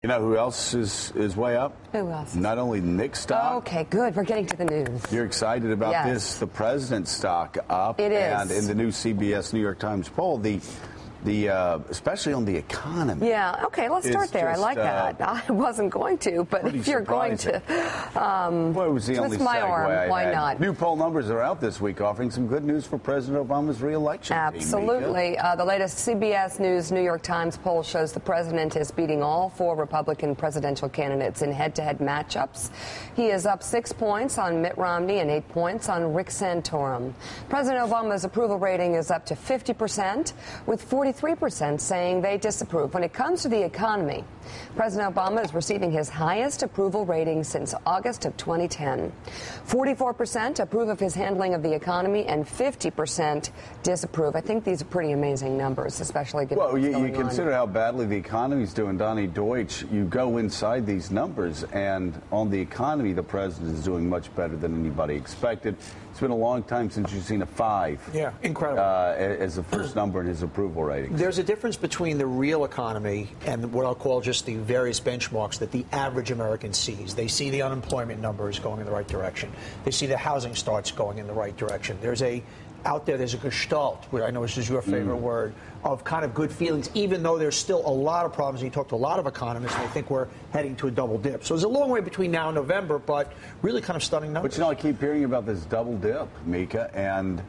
You know who else is way up? Who else? Not only Nick's stock. Okay, good. We're getting to the news. You're excited about Yes. this. The president's stock up. It is. And in the new CBS New York Times poll, the especially on the economy. Yeah, okay, let's start there. I like that. I wasn't going to, but if you're going to, well, it was the only twist my segue arm, I why had. not? New poll numbers are out this week offering some good news for President Obama's re-election. Absolutely. The latest CBS News New York Times poll shows the president is beating all 4 Republican presidential candidates in head-to-head matchups. He is up 6 points on Mitt Romney and 8 points on Rick Santorum. President Obama's approval rating is up to 50%, with 43% saying they disapprove. When it comes to the economy, President Obama is receiving his highest approval rating since August of 2010. 44% approve of his handling of the economy and 50% disapprove. I think these are pretty amazing numbers, especially given what's going on. You consider how badly the economy's doing. Donnie Deutsch, you go inside these numbers, and on the economy, the president is doing much better than anybody expected. It's been a long time since you've seen a 5. Yeah, incredible. As the first number in his approval rating. There's a difference between the real economy and what I'll call just the various benchmarks that the average American sees. They see the unemployment numbers going in the right direction. They see the housing starts going in the right direction. There's a gestalt, where I know this is your favorite word, of kind of good feelings, even though there's still a lot of problems. You talk to a lot of economists, and they think we're heading to a double dip. So there's a long way between now and November, but really kind of stunning numbers. But, you know, I keep hearing about this double dip, Mika, and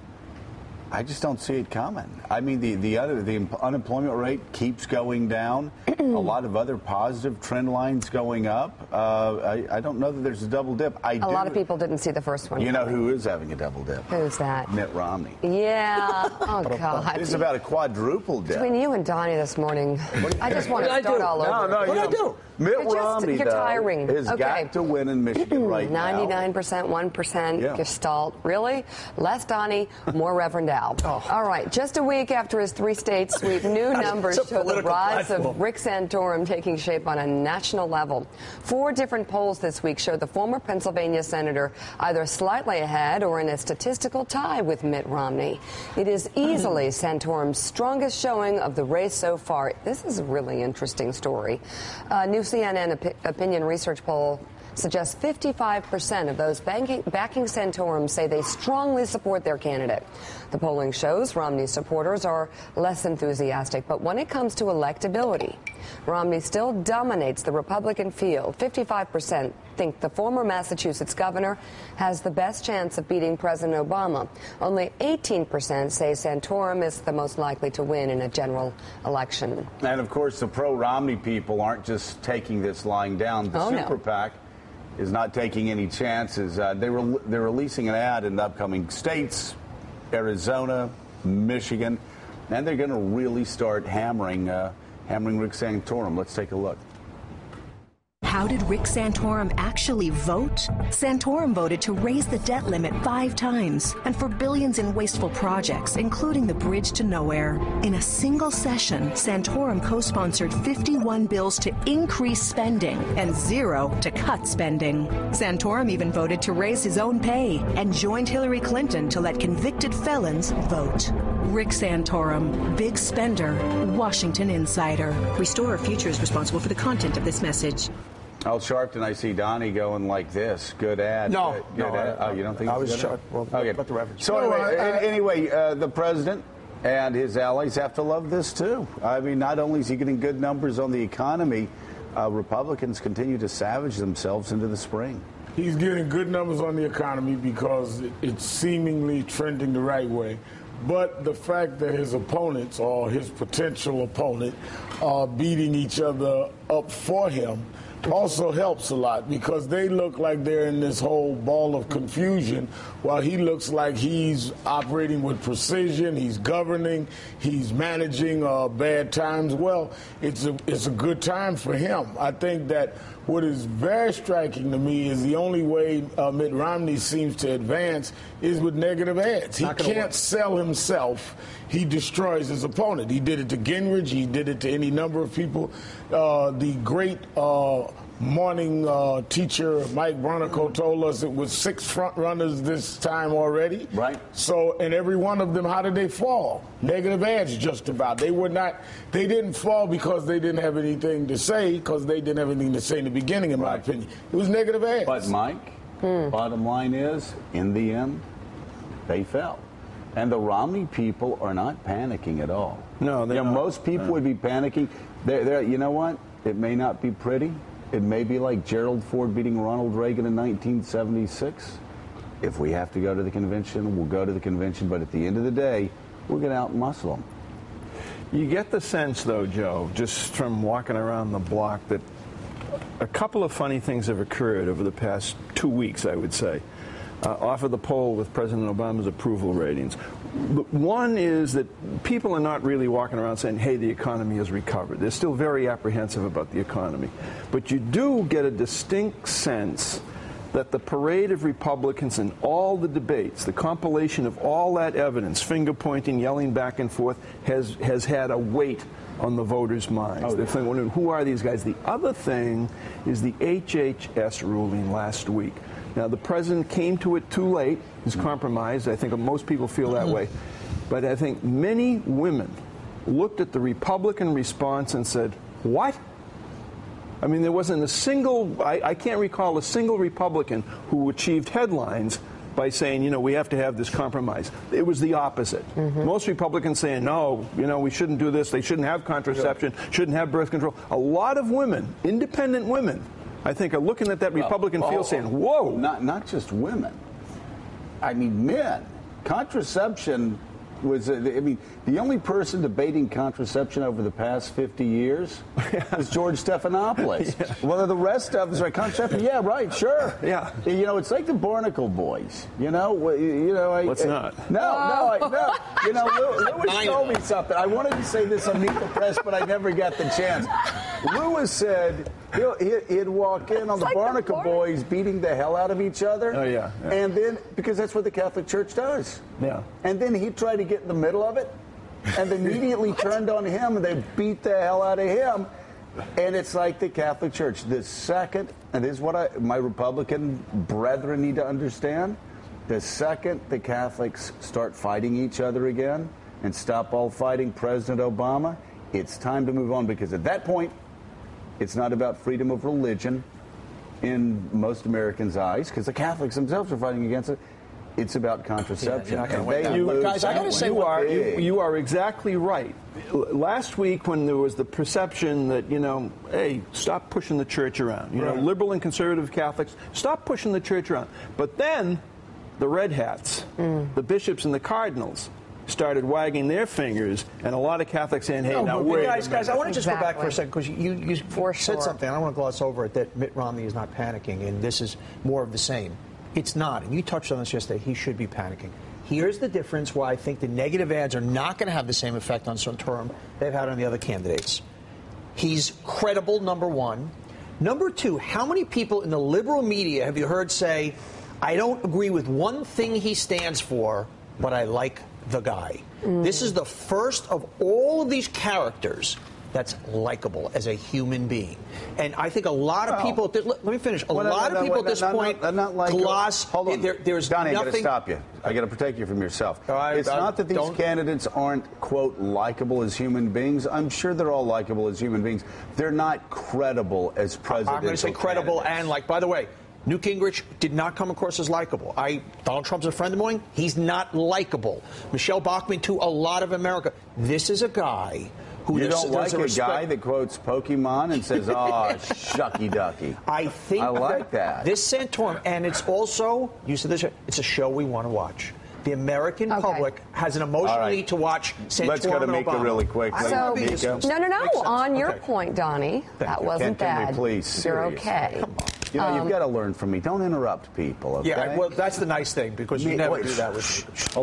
I just don't see it coming. I mean, the unemployment rate keeps going down. A lot of other positive trend lines going up. I don't know that there's a double dip. A lot of people didn't see the first one. You know who is having a double dip? Who's that? Mitt Romney. Yeah. Oh, God. It's about a quadruple dip. Between you and Donnie this morning, I just want to start all over. No, what did I do? Mitt Romney, you're tiring. Has got to win in Michigan right now. 99%, 1% gestalt. Really? Less Donnie, more Reverend Al. Oh. All right. Just a week after his 3-state sweep, new numbers show the rise of Rick Santorum taking shape on a national level. 4 different polls this week show the former Pennsylvania senator either slightly ahead or in a statistical tie with Mitt Romney. It is easily Santorum's strongest showing of the race so far. This is a really interesting story. New CNN opinion research poll suggests 55% of those backing Santorum say they strongly support their candidate. The polling shows Romney's supporters are less enthusiastic, but when it comes to electability, Romney still dominates the Republican field. 55% think the former Massachusetts governor has the best chance of beating President Obama. Only 18% say Santorum is the most likely to win in a general election. And, of course, the pro-Romney people aren't just taking this lying down. The superPAC is not taking any chances. They're releasing an ad in the upcoming states, Arizona, Michigan, and they're going to really start hammering Rick Santorum. Let's take a look. How did Rick Santorum actually vote? Santorum voted to raise the debt limit 5 times and for billions in wasteful projects, including the bridge to nowhere. In a single session, Santorum co-sponsored 51 bills to increase spending and 0 to cut spending. Santorum even voted to raise his own pay and joined Hillary Clinton to let convicted felons vote. Rick Santorum, big spender, Washington insider. Restore Future is responsible for the content of this message. Al Sharpton, I see Donnie going like this. Good ad. No, good ad. Oh, you don't think I it's was good sharp. Well, okay. But the reference. So anyway, the president and his allies have to love this too. I mean, not only is he getting good numbers on the economy, Republicans continue to savage themselves into the spring. He's getting good numbers on the economy because it's seemingly trending the right way. But the fact that his opponents or his potential opponent are beating each other up for him also helps a lot, because they look like they're in this whole ball of confusion while he looks like he's operating with precision, he's governing, he's managing bad times. Well, it's a good time for him. I think that what is very striking to me is the only way Mitt Romney seems to advance is with negative ads. He can't sell himself. He destroys his opponent. He did it to Gingrich. He did it to any number of people. The great morning teacher Mike Bronico told us it was 6 front runners this time already. Right. So, and every one of them, how did they fall? Negative ads, just about. They didn't fall because they didn't have anything to say, because they didn't have anything to say in the beginning, in my opinion. It was negative ads. But, Mike, bottom line is, in the end, they fell. And the Romney people are not panicking at all. No, they're not. Most people would be panicking. They're, you know what? It may not be pretty. It may be like Gerald Ford beating Ronald Reagan in 1976. If we have to go to the convention, we'll go to the convention. But at the end of the day, we're going to out-muscle them. You get the sense, though, Joe, just from walking around the block, that a couple of funny things have occurred over the past 2 weeks, I would say, off of the poll with President Obama's approval ratings. One is that people are not really walking around saying, hey, the economy has recovered. They're still very apprehensive about the economy. But you do get a distinct sense that the parade of Republicans in all the debates, the compilation of all that evidence, finger-pointing, yelling back and forth, has had a weight on the voters' minds. They're thinking, who are these guys? The other thing is the HHS ruling last week. Now, the president came to it too late. He's compromised. I think most people feel that way. But I think many women looked at the Republican response and said, what? I mean, there wasn't a single, I can't recall a single Republican who achieved headlines by saying, you know, we have to have this compromise. It was the opposite. Most Republicans saying, no, you know, we shouldn't do this. They shouldn't have contraception, shouldn't have birth control. A lot of women, independent women, I think, are looking at that Republican field saying, whoa. Not just women. I mean, men. Contraception was, I mean, the only person debating contraception over the past 50 years was George Stephanopoulos. Well, the rest of us are contraception. Yeah, right, sure. Yeah. You know, it's like the Barnacle Boys. You know, Let's not. No. You know, Lewis told me something. I wanted to say this on Meet the Press, but I never got the chance. Lewis said he'd walk in on the Barnacle Boys beating the hell out of each other. Oh, yeah. And then, because that's what the Catholic Church does. Yeah. And then he tried to get in the middle of it, and they immediately turned on him, and they beat the hell out of him. And it's like the Catholic Church. The second, and this is what my Republican brethren need to understand, the second the Catholics start fighting each other again and stop all fighting President Obama, it's time to move on, because at that point, it's not about freedom of religion in most Americans' eyes, because the Catholics themselves are fighting against it. It's about contraception. Guys, I got to say, you are exactly right. Last week, when there was the perception that, you know, hey, stop pushing the church around. You know, liberal and conservative Catholics, stop pushing the church around. But then the red hats, the bishops and the cardinals, started wagging their fingers, and a lot of Catholics saying, hey, now wait. Guys, I want to just go back for a second, because you said something, I don't want to gloss over it, that Mitt Romney is not panicking, and this is more of the same. It's not, and you touched on this yesterday, he should be panicking. Here's the difference why I think the negative ads are not going to have the same effect on Santorum they've had on the other candidates. He's credible, number one. Number two, how many people in the liberal media have you heard say, I don't agree with one thing he stands for, but I like the guy? This is the first of all of these characters that's likable as a human being. And I think a lot of people, let me finish, a lot of people at this point gloss. Hold on. There's Donnie, nothing. I got to stop you. I got to protect you from yourself. It's not that these candidates aren't, quote, likable as human beings. I'm sure they're all likable as human beings. They're not credible as presidential I'm going to say credible candidates. and like, by the way, Newt Gingrich did not come across as likable. Donald Trump's a friend of mine. He's not likable. Michelle Bachmann, to a lot of America. This is a guy who you don't like a guy that quotes Pokemon and says, "Oh, shucky ducky." I think I like that. This Santorum, and it's also, you said this, it's a show we want to watch. The American public has an emotional need to watch Santorum. Let's go to Mika really quick. No. On your point, Donnie, that wasn't bad. Can we please? You're okay. Come on. You know, you've got to learn from me. Don't interrupt people. Okay? Yeah, well, that's the nice thing, because you never do that with me.